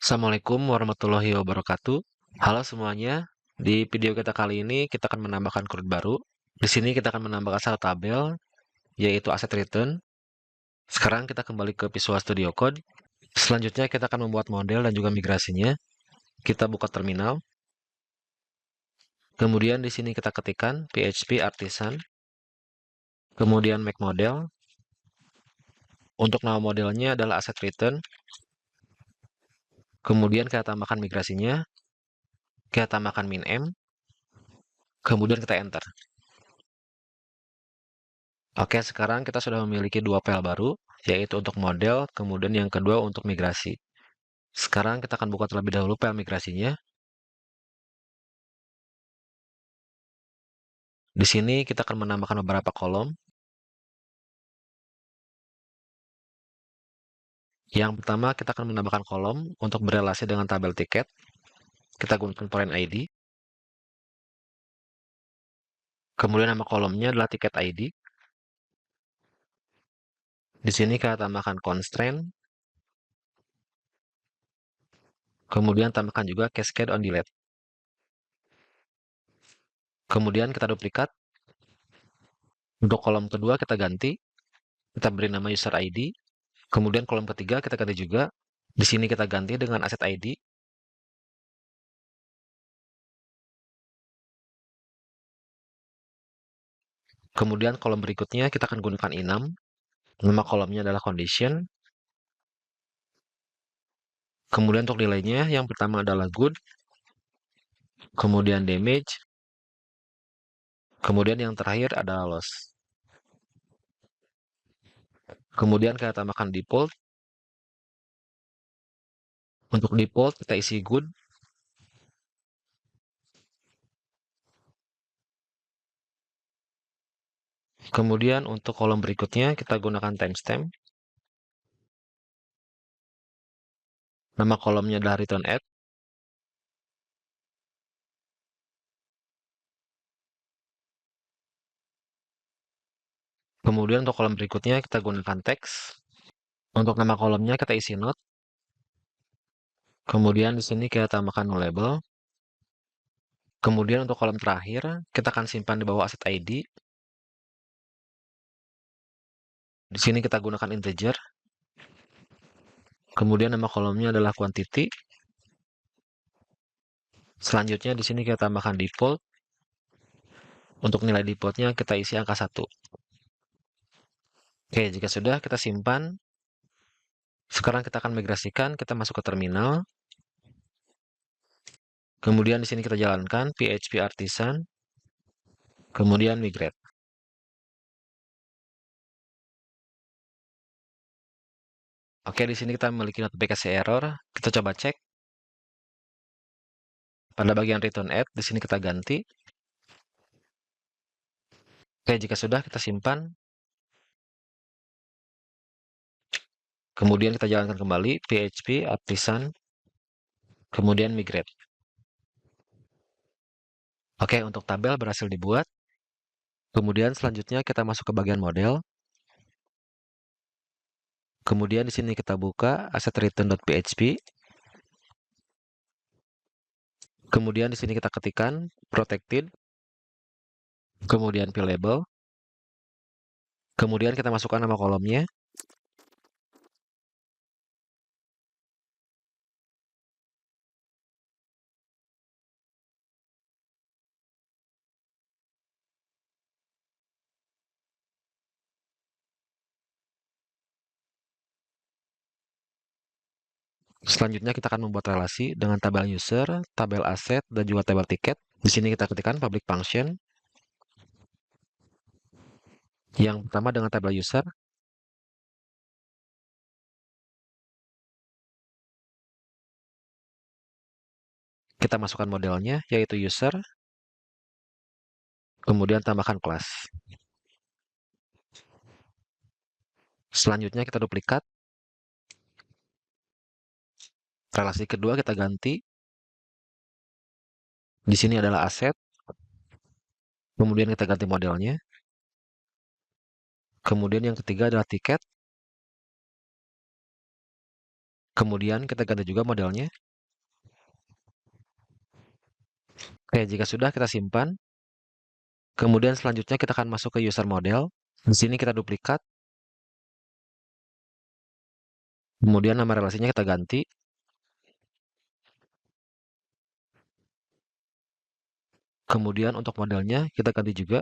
Assalamualaikum warahmatullahi wabarakatuh. Halo semuanya. Di video kita kali ini kita akan menambahkan kurut baru. Di sini kita akan menambahkan satu tabel, yaitu asset return. Sekarang kita kembali ke Visual Studio Code. Selanjutnya kita akan membuat model dan juga migrasinya. Kita buka terminal. Kemudian di sini kita ketikkan PHP Artisan. Kemudian make model. Untuk nama modelnya adalah asset return. Kemudian kita tambahkan migrasinya. Kita tambahkan min m. Kemudian kita enter. Oke, sekarang kita sudah memiliki dua file baru, yaitu untuk model, kemudian yang kedua untuk migrasi. Sekarang kita akan buka terlebih dahulu file migrasinya. Di sini kita akan menambahkan beberapa kolom. Yang pertama, kita akan menambahkan kolom untuk berelasi dengan tabel tiket. Kita gunakan foreign ID. Kemudian nama kolomnya adalah tiket ID. Di sini kita tambahkan constraint. Kemudian tambahkan juga cascade on delete. Kemudian kita duplikat. Untuk kolom kedua kita ganti. Kita beri nama user ID. Kemudian kolom ketiga kita ganti juga. Di sini kita ganti dengan asset ID. Kemudian kolom berikutnya kita akan gunakan enum. Nama kolomnya adalah condition. Kemudian untuk nilainya yang pertama adalah good. Kemudian damage. Kemudian yang terakhir adalah loss. Kemudian kita tambahkan default. Untuk default kita isi good. Kemudian untuk kolom berikutnya kita gunakan timestamp. Nama kolomnya adalah return at. Kemudian untuk kolom berikutnya kita gunakan text. Untuk nama kolomnya kita isi not. Kemudian di sini kita tambahkan no label. Kemudian untuk kolom terakhir kita akan simpan di bawah asset ID. Di sini kita gunakan integer. Kemudian nama kolomnya adalah quantity. Selanjutnya di sini kita tambahkan default. Untuk nilai defaultnya kita isi angka 1. Oke, jika sudah kita simpan. Sekarang kita akan migrasikan, kita masuk ke terminal. Kemudian di sini kita jalankan PHP Artisan. Kemudian migrate. Oke, di sini kita memiliki notifikasi error. Kita coba cek. Pada bagian return at, di sini kita ganti. Oke, jika sudah kita simpan. Kemudian kita jalankan kembali PHP Artisan. Kemudian migrate. Oke, untuk tabel berhasil dibuat. Kemudian selanjutnya kita masuk ke bagian model. Kemudian di sini kita buka asset return.php. Kemudian di sini kita ketikkan protected. Kemudian label. Kemudian kita masukkan nama kolomnya. Selanjutnya kita akan membuat relasi dengan tabel user, tabel aset, dan juga tabel tiket. Di sini kita ketikkan public function. Yang pertama dengan tabel user. Kita masukkan modelnya, yaitu user. Kemudian tambahkan kelas. Selanjutnya kita duplikat. Relasi kedua kita ganti. Di sini adalah aset. Kemudian kita ganti modelnya. Kemudian yang ketiga adalah tiket. Kemudian kita ganti juga modelnya. Oke, jika sudah kita simpan. Kemudian selanjutnya kita akan masuk ke user model. Di sini kita duplikat. Kemudian nama relasinya kita ganti. Kemudian untuk modelnya kita ganti juga.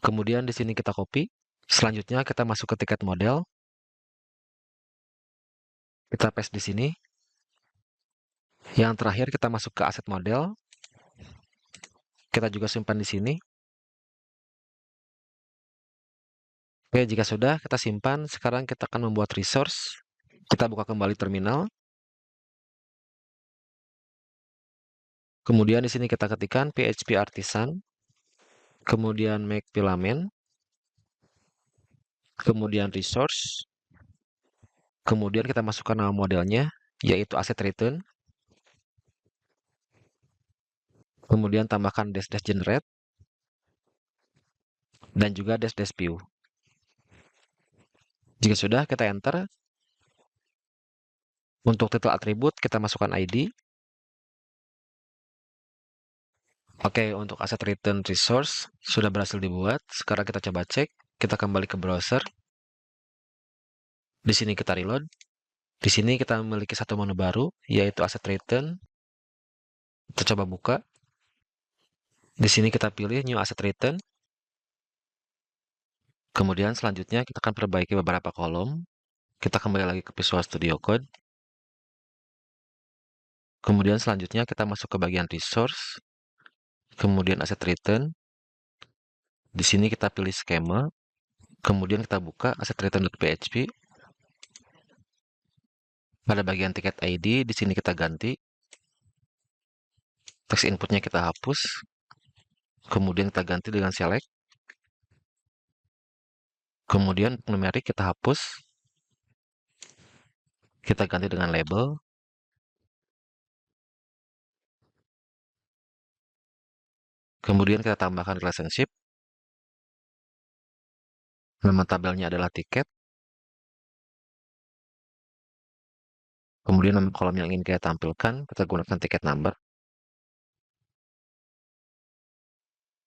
Kemudian di sini kita copy. Selanjutnya kita masuk ke tiket model. Kita paste di sini. Yang terakhir kita masuk ke aset model. Kita juga simpan di sini. Oke, jika sudah kita simpan, sekarang kita akan membuat resource. Kita buka kembali terminal. Kemudian di sini kita ketikkan PHP Artisan. Kemudian make filament. Kemudian resource. Kemudian kita masukkan nama modelnya, yaitu asset return. Kemudian tambahkan dash dash generate. Dan juga dash dash view. Jika sudah, kita enter. Untuk title atribut, kita masukkan ID. Oke, untuk asset return resource sudah berhasil dibuat. Sekarang kita coba cek. Kita kembali ke browser. Di sini kita reload. Di sini kita memiliki satu menu baru, yaitu asset return. Kita coba buka. Di sini kita pilih new asset return. Kemudian selanjutnya kita akan perbaiki beberapa kolom. Kita kembali lagi ke Visual Studio Code. Kemudian selanjutnya kita masuk ke bagian resource. Kemudian asset return. Di sini kita pilih skema. Kemudian kita buka asset return.php. Pada bagian tiket ID, di sini kita ganti. Teks inputnya kita hapus. Kemudian kita ganti dengan select. Kemudian numerik kita hapus. Kita ganti dengan label. Kemudian kita tambahkan relationship. Nama tabelnya adalah tiket. Kemudian nama kolom yang ingin kita tampilkan, kita gunakan tiket number.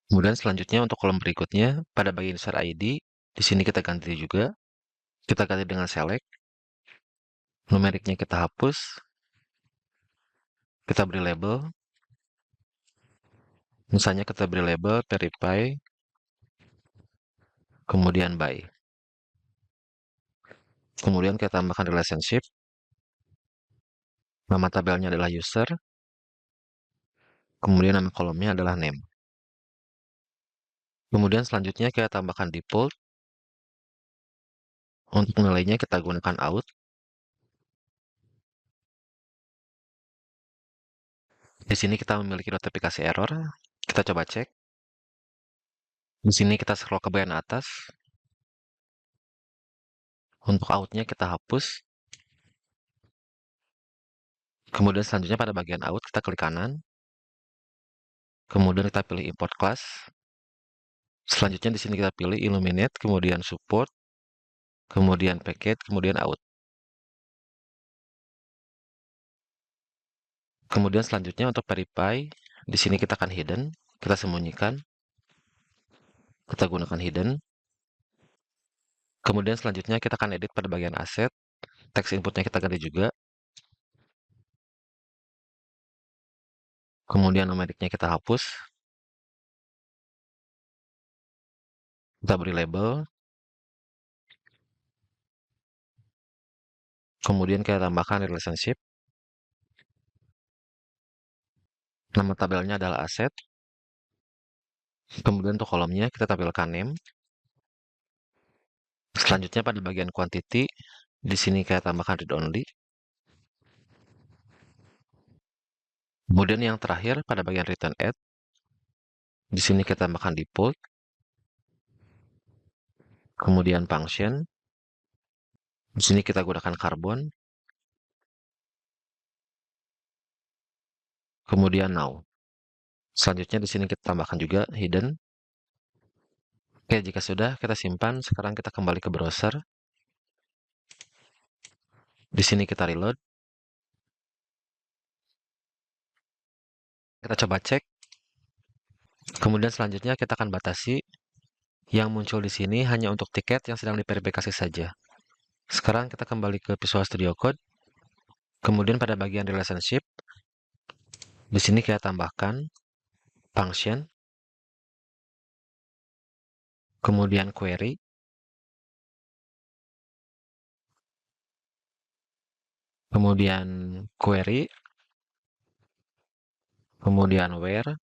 Kemudian selanjutnya untuk kolom berikutnya, pada bagian user ID, di sini kita ganti juga. Kita ganti dengan select. Numeriknya kita hapus. Kita beri label. Misalnya kita beri label verify. Kemudian by. Kemudian kita tambahkan relationship. Nama tabelnya adalah user. Kemudian nama kolomnya adalah name. Kemudian selanjutnya kita tambahkan default. Untuk nilainya kita gunakan out. Di sini kita memiliki notifikasi error. Kita coba cek. Di sini kita scroll ke bagian atas. Untuk outnya kita hapus. Kemudian selanjutnya pada bagian out kita klik kanan. Kemudian kita pilih import class. Selanjutnya di sini kita pilih illuminate, kemudian support, kemudian packet, kemudian out. Kemudian selanjutnya untuk verify, di sini kita akan hidden, kita sembunyikan. Kita gunakan hidden. Kemudian selanjutnya kita akan edit pada bagian aset. Teks inputnya kita ganti juga. Kemudian numeriknya kita hapus. Kita beri label. Kemudian kita tambahkan relationship. Nama tabelnya adalah aset. Kemudian untuk kolomnya kita tampilkan name. Selanjutnya pada bagian quantity, di sini kita tambahkan read only. Kemudian yang terakhir pada bagian return add, di sini kita tambahkan default. Kemudian function. Di sini kita gunakan carbon. Kemudian now. Selanjutnya di sini kita tambahkan juga hidden. Oke, jika sudah, kita simpan. Sekarang kita kembali ke browser. Di sini kita reload. Kita coba cek. Kemudian selanjutnya kita akan batasi. Yang muncul di sini hanya untuk tiket yang sedang diverifikasi saja. Sekarang kita kembali ke Visual Studio Code. Kemudian pada bagian relationship, di sini kita tambahkan function, kemudian query, kemudian query, kemudian where,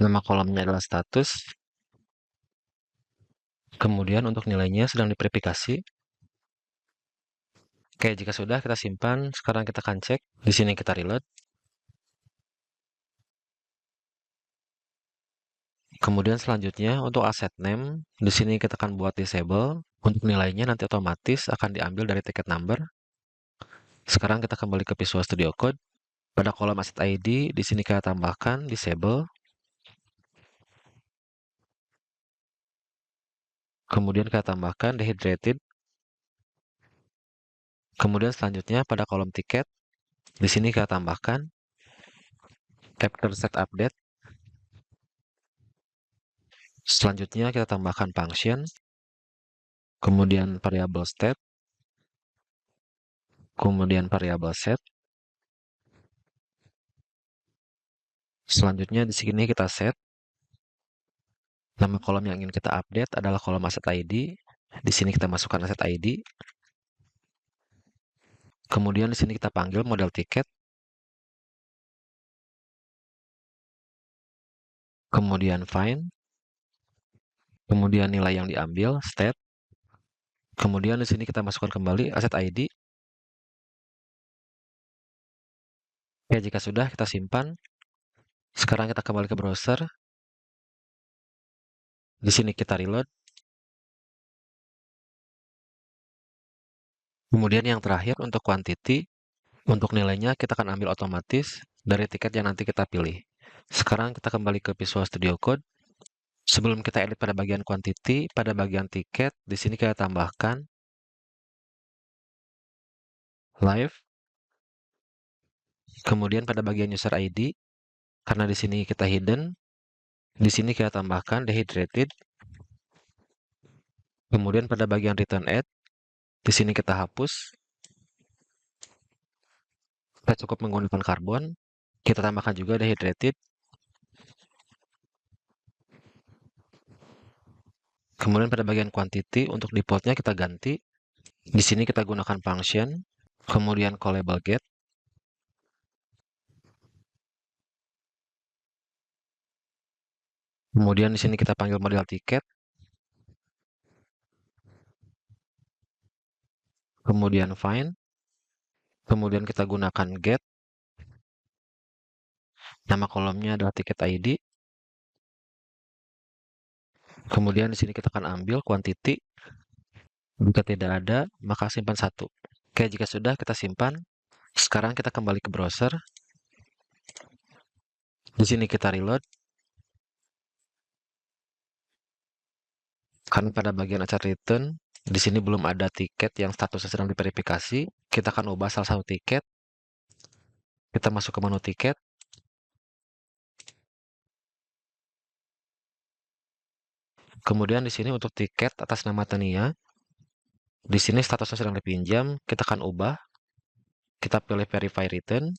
nama kolomnya adalah status, kemudian untuk nilainya sedang diverifikasi. Oke, jika sudah kita simpan, sekarang kita akan cek. Di sini kita reload. Kemudian selanjutnya untuk asset name, di sini kita akan buat disable. Untuk nilainya nanti otomatis akan diambil dari ticket number. Sekarang kita kembali ke Visual Studio Code. Pada kolom asset ID, di sini kita tambahkan disable. Kemudian kita tambahkan dehydrated. Kemudian selanjutnya pada kolom tiket, di sini kita tambahkan after set update. Selanjutnya kita tambahkan function, kemudian variable state, kemudian variable set. Selanjutnya di sini kita set. Nama kolom yang ingin kita update adalah kolom asset ID. Di sini kita masukkan asset ID. Kemudian di sini kita panggil model tiket. Kemudian find. Kemudian nilai yang diambil, state. Kemudian di sini kita masukkan kembali asset ID. Oke, jika sudah kita simpan. Sekarang kita kembali ke browser. Di sini kita reload. Kemudian yang terakhir untuk quantity, untuk nilainya kita akan ambil otomatis dari tiket yang nanti kita pilih. Sekarang kita kembali ke Visual Studio Code. Sebelum kita edit pada bagian quantity, pada bagian tiket, di sini kita tambahkan live. Kemudian pada bagian user ID, karena di sini kita hidden, di sini kita tambahkan dehydrated. Kemudian pada bagian return add, di sini kita hapus. Kita cukup menggunakan karbon. Kita tambahkan juga dehydrated. Kemudian pada bagian quantity, untuk defaultnya kita ganti. Di sini kita gunakan function, kemudian callable get. Kemudian di sini kita panggil model tiket. Kemudian find. Kemudian kita gunakan get. Nama kolomnya adalah tiket ID. Kemudian di sini kita akan ambil quantity. Jika tidak ada, maka simpan satu. Oke, jika sudah kita simpan. Sekarang kita kembali ke browser. Di sini kita reload. Karena pada bagian acara return, di sini belum ada tiket yang statusnya sedang diverifikasi. Kita akan ubah salah satu tiket. Kita masuk ke menu tiket. Kemudian di sini untuk tiket atas nama Tania. Di sini statusnya sedang dipinjam. Kita akan ubah. Kita pilih verify return.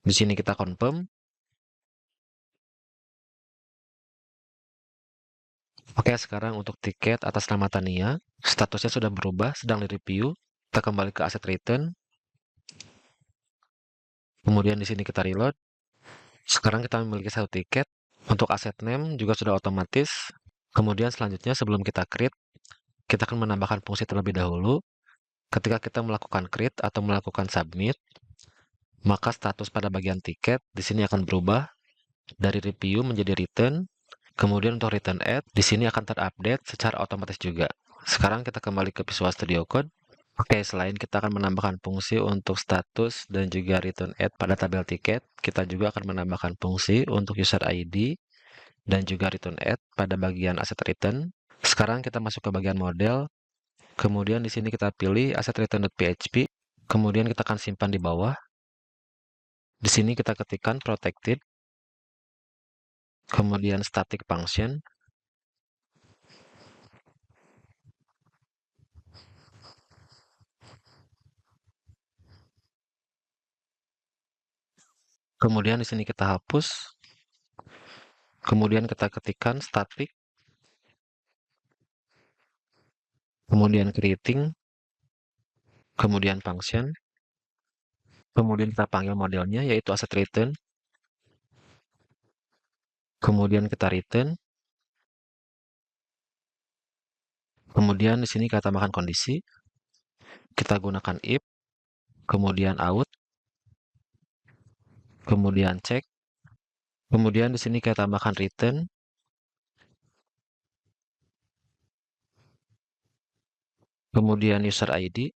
Di sini kita confirm. Oke, sekarang untuk tiket atas nama Tania, statusnya sudah berubah, sedang direview. Kita kembali ke asset return. Kemudian di sini kita reload. Sekarang kita memiliki satu tiket. Untuk asset name juga sudah otomatis. Kemudian selanjutnya sebelum kita create, kita akan menambahkan fungsi terlebih dahulu. Ketika kita melakukan create atau melakukan submit, maka status pada bagian tiket di sini akan berubah dari review menjadi return. Kemudian untuk return add, di sini akan terupdate secara otomatis juga. Sekarang kita kembali ke Visual Studio Code. Oke, selain kita akan menambahkan fungsi untuk status dan juga return add pada tabel tiket, kita juga akan menambahkan fungsi untuk user ID dan juga return add pada bagian asset return. Sekarang kita masuk ke bagian model, kemudian di sini kita pilih asset return.php, kemudian kita akan simpan di bawah. Di sini kita ketikkan protected, kemudian static function, kemudian di sini kita hapus, kemudian kita ketikkan static, kemudian creating, kemudian function, kemudian kita panggil modelnya yaitu asset return, kemudian kita return, kemudian di sini kita tambahkan kondisi, kita gunakan if, kemudian out, kemudian check, kemudian di sini kita tambahkan return, kemudian user ID,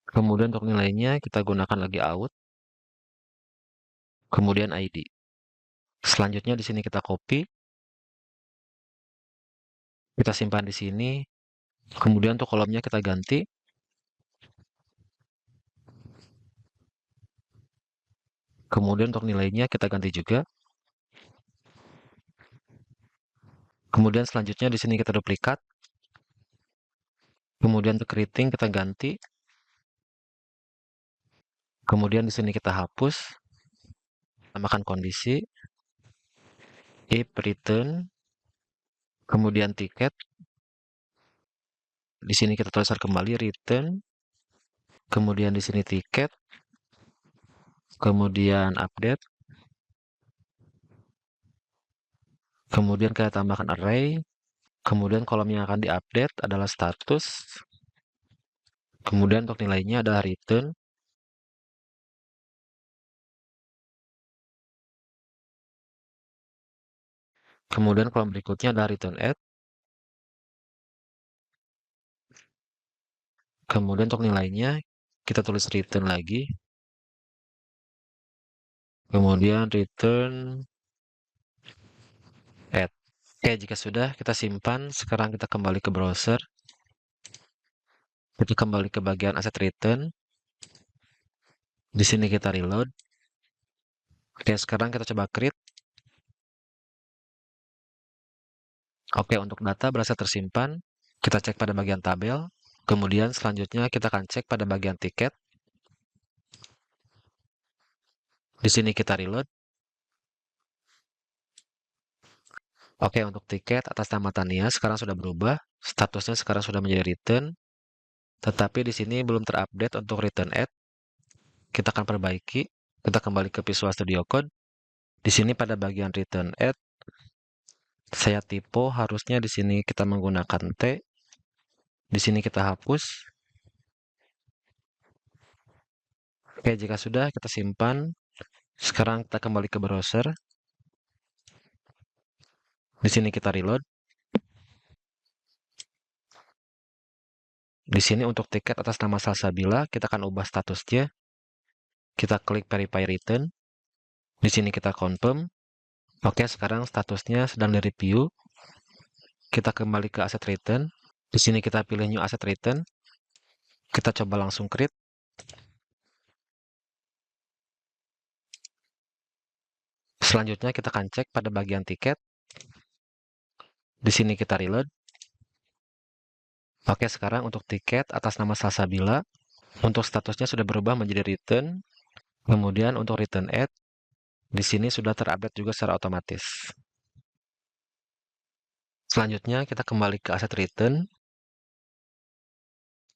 kemudian untuk nilainya kita gunakan lagi out, kemudian ID. Selanjutnya di sini kita copy, kita simpan di sini, kemudian untuk kolomnya kita ganti, kemudian untuk nilainya kita ganti juga. Kemudian selanjutnya di sini kita duplikat, kemudian untuk creating kita ganti, kemudian di sini kita hapus, tambahkan kondisi, if return, kemudian tiket, di sini kita tuliskan kembali return, kemudian di sini tiket, kemudian update, kemudian kita tambahkan array, kemudian kolom yang akan diupdate adalah status, kemudian untuk nilainya adalah return, kemudian kolom berikutnya adalah return add, kemudian untuk nilainya kita tulis return lagi, kemudian return add. Oke, jika sudah kita simpan, sekarang kita kembali ke browser. Kita kembali ke bagian asset return. Di sini kita reload. Oke, sekarang kita coba create. Oke, untuk data berhasil tersimpan. Kita cek pada bagian tabel. Kemudian selanjutnya kita akan cek pada bagian tiket. Di sini kita reload. Oke, untuk tiket atas nama Tania sekarang sudah berubah. Statusnya sekarang sudah menjadi return. Tetapi di sini belum terupdate untuk return add. Kita akan perbaiki. Kita kembali ke Visual Studio Code. Di sini pada bagian return add, saya typo harusnya di sini kita menggunakan T. Di sini kita hapus. Oke, jika sudah kita simpan. Sekarang kita kembali ke browser. Di sini kita reload. Di sini untuk tiket atas nama Salsabila, kita akan ubah statusnya. Kita klik verify return. Di sini kita confirm. Oke, sekarang statusnya sedang direview. Kita kembali ke asset return. Di sini kita pilih new asset return. Kita coba langsung create. Selanjutnya kita akan cek pada bagian tiket. Di sini kita reload. Oke, sekarang untuk tiket atas nama Salsabila, untuk statusnya sudah berubah menjadi return. Kemudian untuk return add, di sini sudah terupdate juga secara otomatis. Selanjutnya kita kembali ke asset return.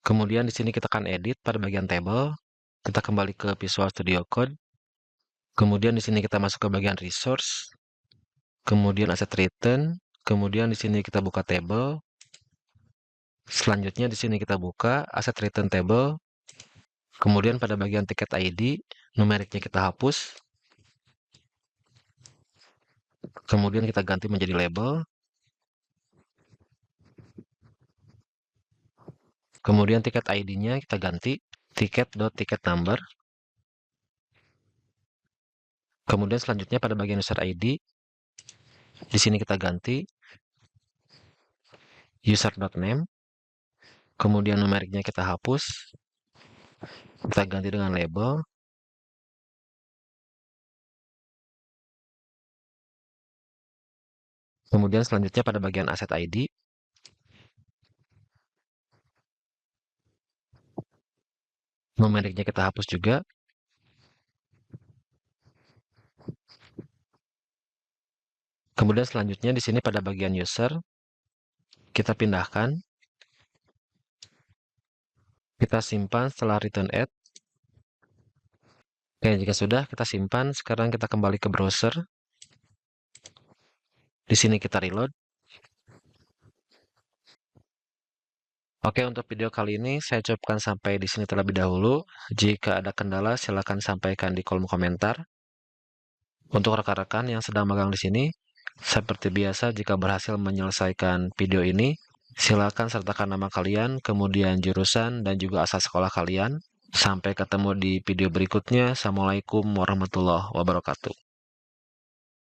Kemudian di sini kita akan edit pada bagian table. Kita kembali ke Visual Studio Code. Kemudian di sini kita masuk ke bagian resource. Kemudian asset return. Kemudian di sini kita buka table. Selanjutnya di sini kita buka asset return table. Kemudian pada bagian tiket ID, numeriknya kita hapus. Kemudian kita ganti menjadi label. Kemudian tiket ID-nya kita ganti ticket.ticketNumber. Kemudian selanjutnya pada bagian user ID, di sini kita ganti user.name. Kemudian numeriknya kita hapus. Kita ganti dengan label. Kemudian selanjutnya pada bagian asset ID, numeriknya kita hapus juga. Kemudian selanjutnya di sini pada bagian user, kita pindahkan. Kita simpan setelah return add. Oke, jika sudah kita simpan, sekarang kita kembali ke browser. Di sini kita reload. Oke, untuk video kali ini saya cukupkan sampai di sini terlebih dahulu. Jika ada kendala, silakan sampaikan di kolom komentar. Untuk rekan-rekan yang sedang magang di sini, seperti biasa jika berhasil menyelesaikan video ini, silakan sertakan nama kalian, kemudian jurusan, dan juga asal sekolah kalian. Sampai ketemu di video berikutnya. Assalamualaikum warahmatullahi wabarakatuh.